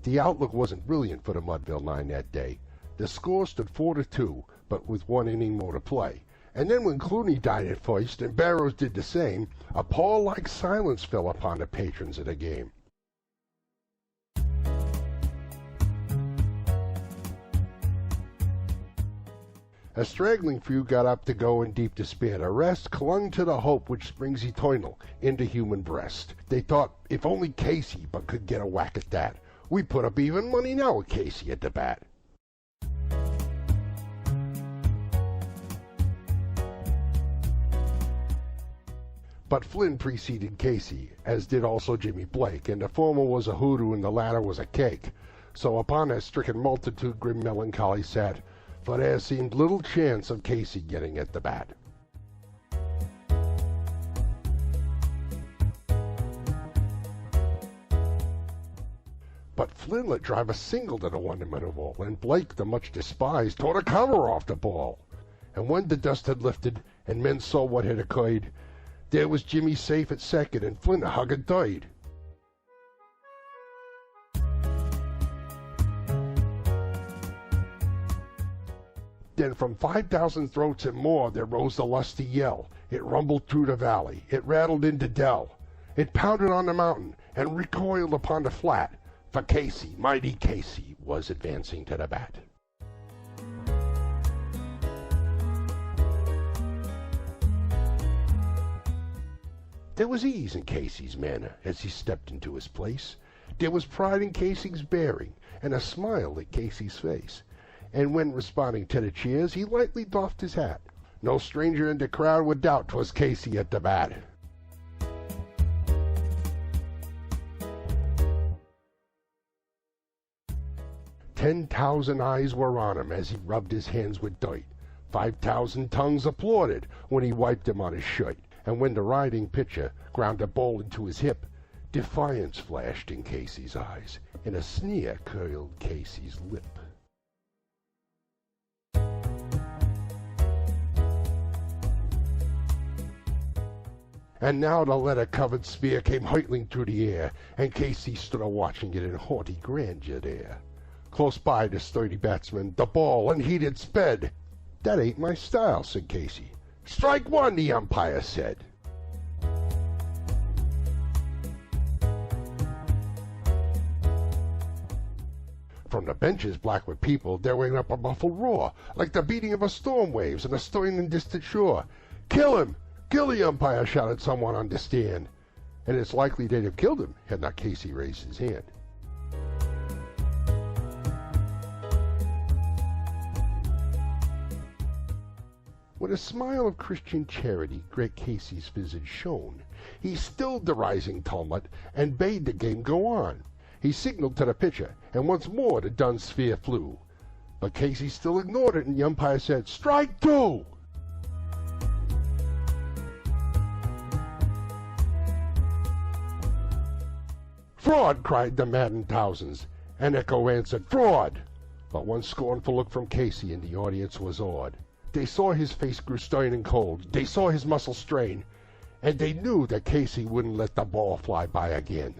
The outlook wasn't brilliant for the Mudville Nine that day. The score stood 4-2, but with 1 inning more to play. And then when Cooney died at first and Barrows did the same, a pall-like silence fell upon the patrons of the game. A straggling few got up to go in deep despair. The rest clung to the hope which springs eternal into human breast. They thought, if only Casey but could get a whack at that. We put up even money now with Casey at the bat. But Flynn preceded Casey, as did also Jimmy Blake, and the former was a hoodoo and the latter was a cake. So upon that stricken multitude grim melancholy sat, for there seemed little chance of Casey getting at the bat. But Flynn let drive a single to the wonderment of all, and Blake, the much despised, tore the cover off the ball. And when the dust had lifted, and men saw what had occurred, there was Jimmy safe at second, and Flynn a hug at third. Then from 5,000 throats and more there rose the lusty yell. It rumbled through the valley, it rattled into dell, it pounded on the mountain, and recoiled upon the flat, for Casey, mighty Casey, was advancing to the bat. There was ease in Casey's manner as he stepped into his place. There was pride in Casey's bearing, and a smile at Casey's face. And when responding to the cheers, he lightly doffed his hat. No stranger in the crowd would doubt 'twas Casey at the bat. "10,000 eyes were on him as he rubbed his hands with dirt. 5,000 tongues applauded when he wiped him on his shirt. And when the riding pitcher ground a ball into his hip, defiance flashed in Casey's eyes, and a sneer curled Casey's lip. And now the leather-covered spear came hurtling through the air, and Casey stood a-watching it in haughty grandeur there. Close by the sturdy batsman, the ball unheeded sped. "That ain't my style," said Casey. "Strike one," the umpire said. From the benches black with people there went up a muffled roar, like the beating of a storm waves on a stern and distant shore. "Kill him! Kill the umpire!" shouted someone on the stand. And it's likely they'd have killed him had not Casey raised his hand. With a smile of Christian charity great Casey's visage shone. He stilled the rising tumult and bade the game go on. He signaled to the pitcher, and once more the dun sphere flew. But Casey still ignored it, and the umpire said, "Strike two!" "Fraud!" cried the maddened thousands, and echo answered, "Fraud!" But one scornful look from Casey, and the audience was awed. They saw his face grew stern and cold, they saw his muscles strain, and they knew that Casey wouldn't let the ball fly by again.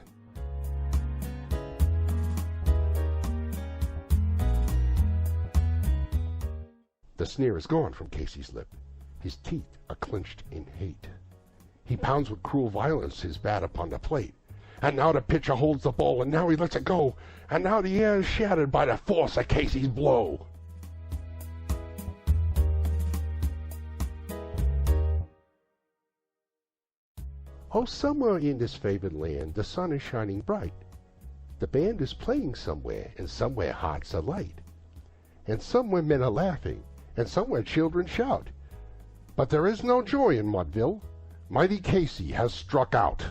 The sneer is gone from Casey's lip. His teeth are clenched in hate. He pounds with cruel violence his bat upon the plate. And now the pitcher holds the ball, and now he lets it go, and now the air is shattered by the force of Casey's blow. Oh, somewhere in this favored land the sun is shining bright. The band is playing somewhere, and somewhere hearts are light. And somewhere men are laughing, and somewhere children shout. But there is no joy in Mudville. Mighty Casey has struck out.